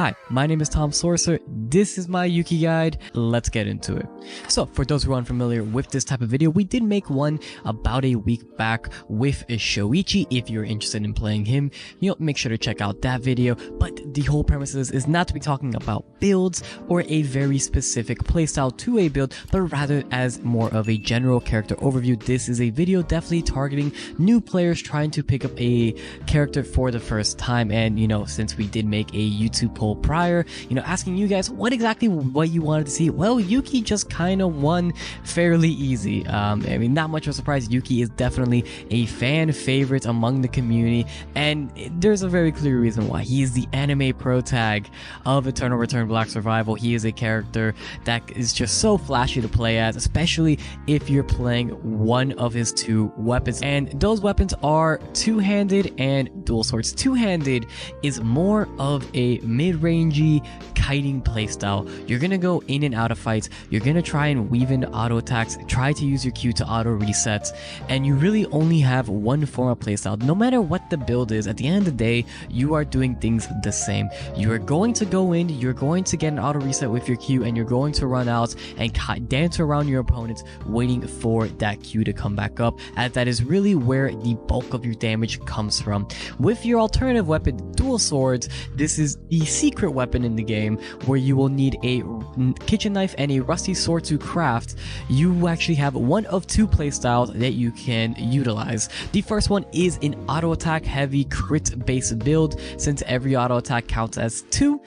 Hi, my name is Tomsorcer. This is my Yuki guide. Let's get into it. So for those who are unfamiliar with this type of video, we did make one about a week back with Shoichi. If you're interested in playing him, make sure to check out that video. But the whole premise of this is not to be talking about builds or a very specific playstyle to a build, but rather as more of a general character overview. This is a video definitely targeting new players trying to pick up a character for the first time. And since we did make a YouTube poll prior, asking you guys what you wanted to see, well, Yuki just kind of won fairly easy. I mean, not much of a surprise. Yuki is definitely a fan favorite among the community, and there's a very clear reason why. He is the anime pro tag of Return Black Survival. He is a character that is just so flashy to play as, especially if you're playing one of his two weapons, and those weapons are two-handed and dual swords. Two-handed is more of a mid-rangey kiting playstyle. You're gonna go in and out of fights, you're gonna try and weave in auto attacks, try to use your Q to auto resets, and you really only have one form of playstyle. No matter what the build is, at the end of the day, you are doing things the same. You are going to go in, you're going to get an auto reset with your Q, and you're going to run out and dance around your opponents waiting for that Q to come back up, as that is really where the bulk of your damage comes from. With your alternative weapon, dual swords, this is the secret weapon in the game where you will need a kitchen knife and a rusty sword to craft. You actually have one of two playstyles that you can utilize. The first one is an auto attack heavy crit based build. Since every auto attack counts as two,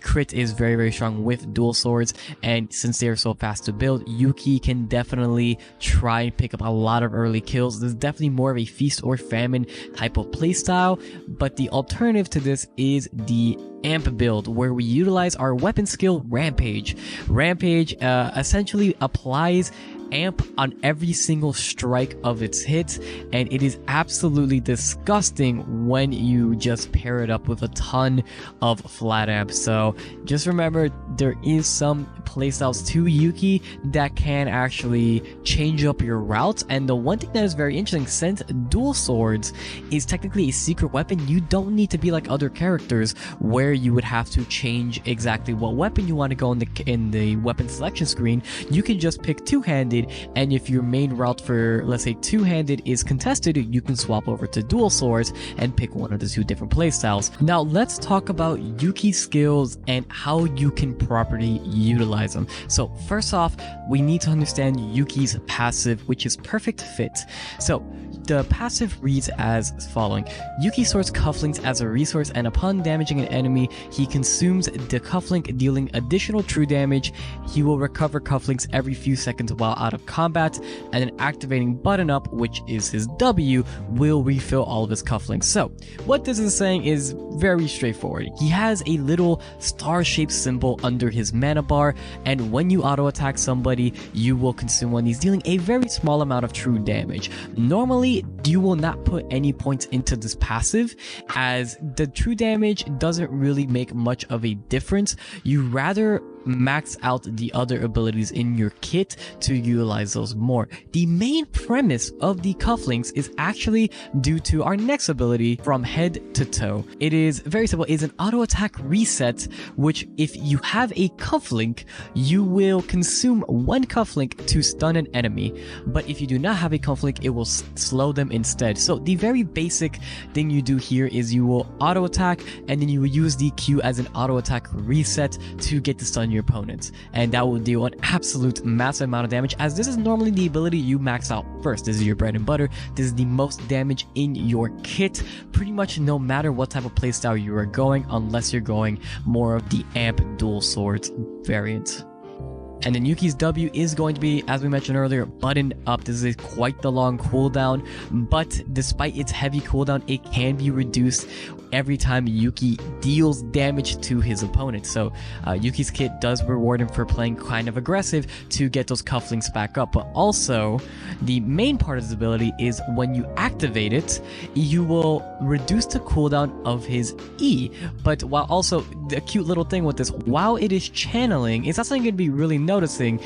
crit is very strong with dual swords, and since they are so fast to build, Yuki can definitely try and pick up a lot of early kills. This is definitely more of a feast or famine type of playstyle, but the alternative to this is the amp build, where we utilize our weapon skill Rampage. Rampage essentially applies amp on every single strike of its hit, and it is absolutely disgusting when you just pair it up with a ton of flat amp. So just remember, there is some playstyles to Yuki that can actually change up your routes. And the one thing that is very interesting, since dual swords is technically a secret weapon, you don't need to be like other characters where you would have to change exactly what weapon you want to go in the weapon selection screen. You can just pick two-handed, and if your main route for, let's say, two-handed is contested, you can swap over to dual swords and pick one of the two different playstyles. Now let's talk about Yuki's skills and how you can properly utilize them. So first off, we need to understand Yuki's passive, which is Perfect Fit. So the passive reads as following: Yuki stores cufflinks as a resource, and upon damaging an enemy, he consumes the cufflink, dealing additional true damage. He will recover cufflinks every few seconds while out of combat, and then activating button up, which is his W, will refill all of his cufflinks. So what this is saying is very straightforward. He has a little star-shaped symbol under his mana bar, and when you auto attack somebody, you will consume one. He's dealing a very small amount of true damage. Normally you will not put any points into this passive, as the true damage doesn't really make much of a difference. You rather max out the other abilities in your kit to utilize those more. The main premise of the cufflinks is actually due to our next ability, From Head to Toe. It is very simple. It's an auto attack reset, which if you have a cufflink, you will consume one cufflink to stun an enemy, but if you do not have a cufflink, it will slow them instead. So the very basic thing you do here is you will auto attack, and then you will use the Q as an auto attack reset to get to stun your opponents, and that will deal an absolute massive amount of damage, as this is normally the ability you max out first. This is your bread and butter. This is the most damage in your kit, pretty much no matter what type of playstyle you are going, unless you're going more of the amp dual swords variant. And then Yuki's W is going to be, as we mentioned earlier, button up. This is quite the long cooldown, but despite its heavy cooldown, it can be reduced every time Yuki deals damage to his opponent. So Yuki's kit does reward him for playing kind of aggressive to get those cufflinks back up, but also the main part of this ability is when you activate it, you will reduce the cooldown of his E. But while also, the cute little thing with this, while it is channeling, it's not something you're going to be really noticing,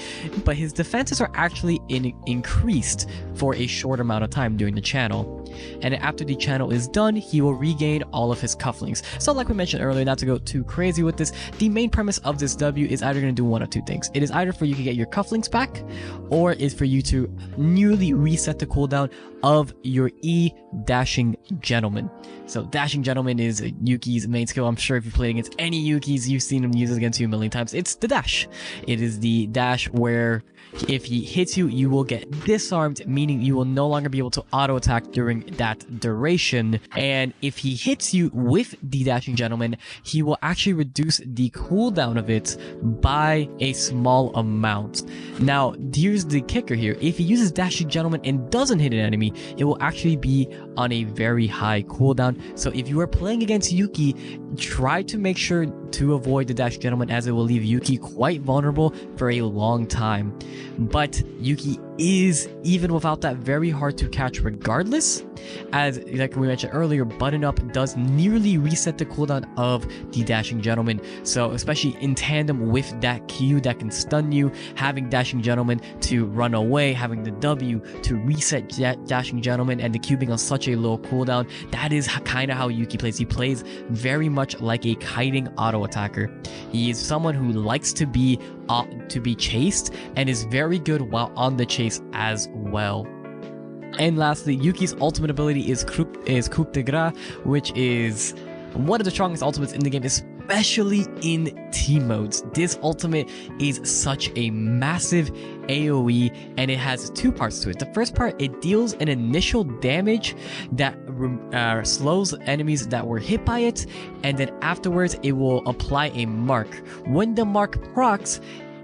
but his defenses are actually increased for a short amount of time during the channel. And after the channel is done, he will regain all of his cufflinks. So like we mentioned earlier, not to go too crazy with this, the main premise of this W is either going to do one of two things. It is either for you to get your cufflinks back, or is for you to nearly reset the cooldown of your E Dashing Gentleman. So Dashing Gentleman is Yuki's main skill. I'm sure if you played against any Yukis, you've seen him use it against you a million times. It's the dash. It is the dash where if he hits you, you will get disarmed, meaning you will no longer be able to auto attack during that duration. And if he hits you with the Dashing Gentleman, he will actually reduce the cooldown of it by a small amount. Now, here's the kicker here. If he uses Dashing Gentleman and doesn't hit an enemy, it will actually be on a very high cooldown. So if you are playing against Yuki, try to make sure to avoid the Dash Gentleman, as it will leave Yuki quite vulnerable for a long time. But Yuki is, even without that, very hard to catch regardless, as like we mentioned earlier, button up does nearly reset the cooldown of the Dashing Gentleman. So especially in tandem with that Q that can stun you, having Dashing Gentleman to run away, having the W to reset Dashing Gentleman, and the Q being on such a low cooldown, that is kind of how Yuki plays. He plays very much like a kiting auto attacker. He is someone who likes to be chased and is very good while on the chase as well. And lastly, Yuki's ultimate ability is coup de grace, which is one of the strongest ultimates in the game, especially in team modes. This ultimate is such a massive AoE, and it has two parts to it. The first part, it deals an initial damage that slows enemies that were hit by it, and then afterwards it will apply a mark. When the mark procs,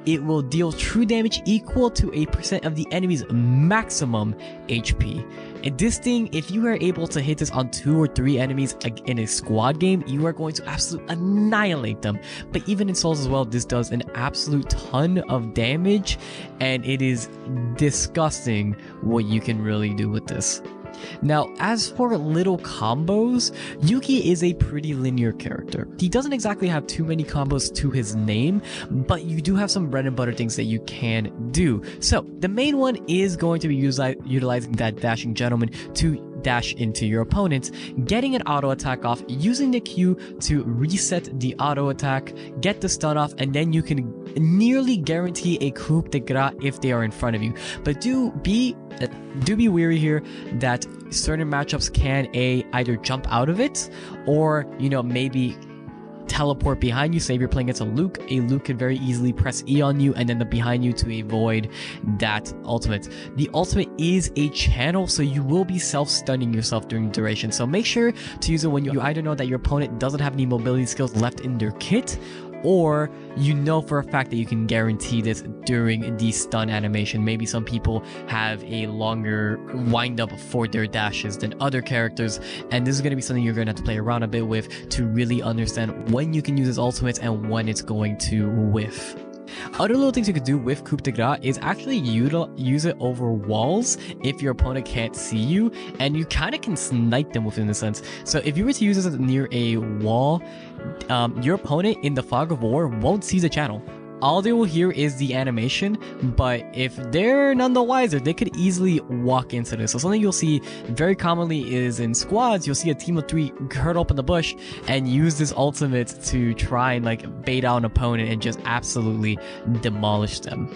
it will deal true damage equal to a % of the enemy's maximum HP. And this thing, if you are able to hit this on 2 or 3 enemies in a squad game, you are going to absolutely annihilate them. But even in Souls as well, this does an absolute ton of damage, and it is disgusting what you can really do with this. Now, as for little combos, Yuki is a pretty linear character. He doesn't exactly have too many combos to his name, but you do have some bread and butter things that you can do. So, the main one is going to be utilizing that Dashing Gentleman to dash into your opponents, getting an auto attack off, using the Q to reset the auto attack, get the stun off, and then you can nearly guarantee a coup de grace if they are in front of you. But do be wary here that certain matchups can either jump out of it, or maybe teleport behind you. Say if you're playing against a Luke could very easily press E on you and then behind you to avoid that ultimate. The ultimate is a channel, so you will be self-stunning yourself during the duration. So make sure to use it when you either know that your opponent doesn't have any mobility skills left in their kit, or you know for a fact that you can guarantee this during the stun animation. Maybe some people have a longer wind up for their dashes than other characters, and this is going to be something you're going to have to play around a bit with to really understand when you can use its ultimates and when it's going to whiff. Other little things you could do with coup de grace is actually use it over walls if your opponent can't see you, and you kind of can snipe them within the sense. So if you were to use this near a wall, your opponent in the fog of war won't see the channel. All they will hear is the animation, but if they're none the wiser, they could easily walk into this. So something you'll see very commonly is in squads, you'll see a team of 3 curl up in the bush and use this ultimate to try and bait out an opponent and just absolutely demolish them.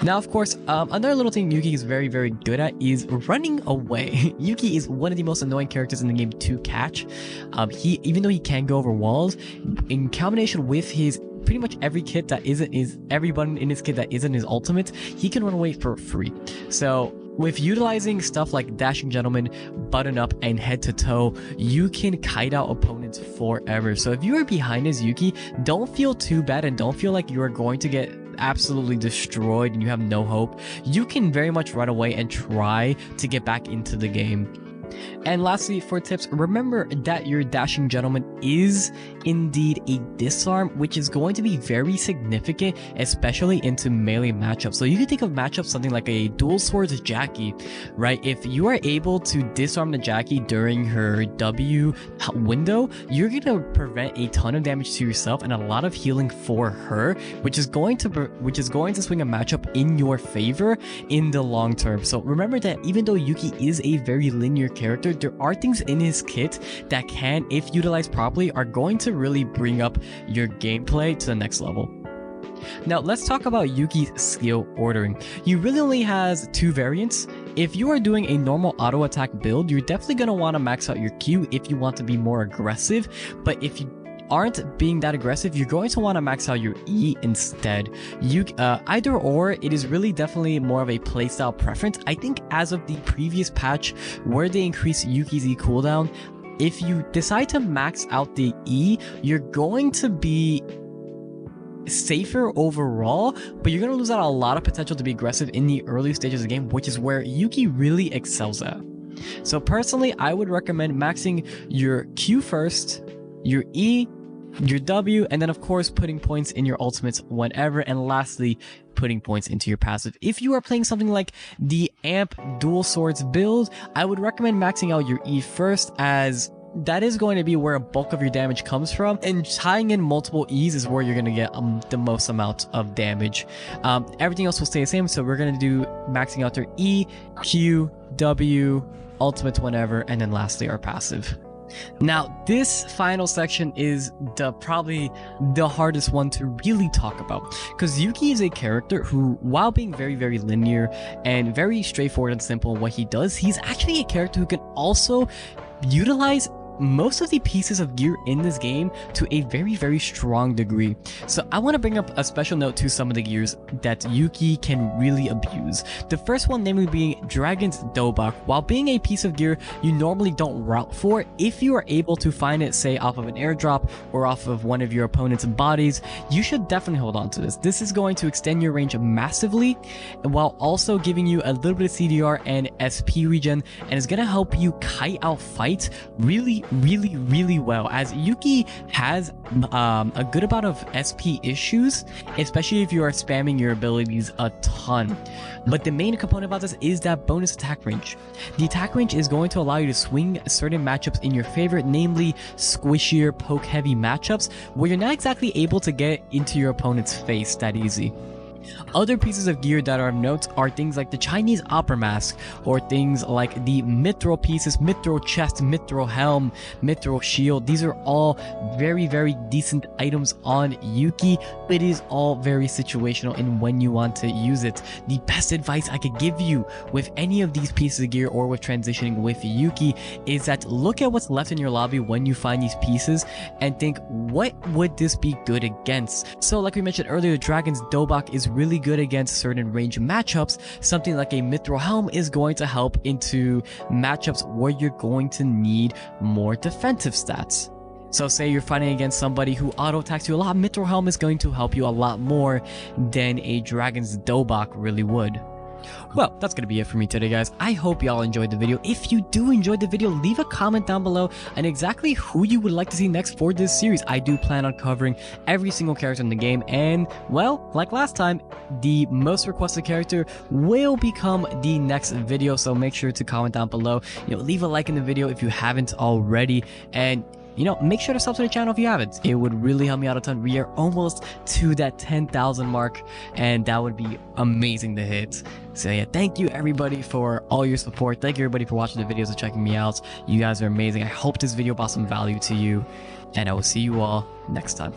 Now, of course, another little thing Yuki is very, very good at is running away. Yuki is one of the most annoying characters in the game to catch. Even though he can go over walls, in combination with his pretty much every kit that every button in his kit that isn't his ultimate, he can run away for free. So with utilizing stuff like Dashing Gentleman, Button Up, and Head to Toe, you can kite out opponents forever. So if you are behind as Yuki, don't feel too bad and don't feel like you are going to get absolutely destroyed and you have no hope. You can very much run away and try to get back into the game. And lastly, for tips, remember that your Dashing Gentleman is indeed a disarm, which is going to be very significant, especially into melee matchups. So you can think of matchups something like a dual swords Jackie, right? If you are able to disarm the Jackie during her W window, you're going to prevent a ton of damage to yourself and a lot of healing for her, which is going to swing a matchup in your favor in the long term. So remember that even though Yuki is a very linear character, there are things in his kit that can, if utilized properly, are going to really bring up your gameplay to the next level. Now let's talk about Yuki's skill ordering. He really only has 2 variants. If you are doing a normal auto attack build, you're definitely going to want to max out your Q if you want to be more aggressive, but if you aren't being that aggressive, you're going to want to max out your E instead. Either or, it is really definitely more of a playstyle preference. I think as of the previous patch where they increased Yuki's E cooldown, if you decide to max out the E, you're going to be safer overall, but you're going to lose out a lot of potential to be aggressive in the early stages of the game, which is where Yuki really excels at. So personally, I would recommend maxing your Q first, your E, your W, and then of course putting points in your ultimates whenever, and lastly putting points into your passive. If you are playing something like the Amp Dual Swords build, I would recommend maxing out your E first, as that is going to be where a bulk of your damage comes from, and tying in multiple E's is where you're going to get the most amount of damage. Everything else will stay the same, so we're going to do maxing out their E, Q, W, ultimates whenever, and then lastly our passive. Now this final section is probably the hardest one to really talk about, because Yuki is a character who, while being very linear and very straightforward and simple in what he does, he's actually a character who can also utilize most of the pieces of gear in this game to a very strong degree. So I want to bring up a special note to some of the gears that Yuki can really abuse. The first one namely being Dragon's Dobak. While being a piece of gear you normally don't route for, if you are able to find it, say off of an airdrop or off of one of your opponent's bodies, you should definitely hold on to this. This is going to extend your range massively, while also giving you a little bit of CDR and SP regen, and is going to help you kite out fights really well, as Yuki has a good amount of SP issues, especially if you are spamming your abilities a ton. But the main component about this is that bonus attack range. The attack range is going to allow you to swing certain matchups in your favor, namely squishier, poke heavy matchups where you're not exactly able to get into your opponent's face that easy. Other pieces of gear that are of note are things like the Chinese opera mask, or things like the mithril pieces, mithril chest, mithril helm, mithril shield. These are all very decent items on Yuki, but it is all very situational in when you want to use it. The best advice I could give you with any of these pieces of gear or with transitioning with Yuki is that look at what's left in your lobby when you find these pieces and think, what would this be good against? So like we mentioned earlier, Dragon's Dobak is really good against certain range matchups. Something like a mithril helm is going to help into matchups where you're going to need more defensive stats. So say you're fighting against somebody who auto attacks you a lot, mithril helm is going to help you a lot more than a Dragon's Dobak really would. Well, that's going to be it for me today, guys. I hope y'all enjoyed the video. If you do enjoy the video, leave a comment down below on exactly who you would like to see next for this series. I do plan on covering every single character in the game, and, well, like last time, the most requested character will become the next video, so make sure to comment down below. Leave a like in the video if you haven't already, and make sure to sub to the channel if you haven't. It would really help me out a ton. We are almost to that 10,000 mark, and that would be amazing to hit. So yeah, thank you everybody for all your support. Thank you everybody for watching the videos and checking me out. You guys are amazing. I hope this video brought some value to you, and I will see you all next time.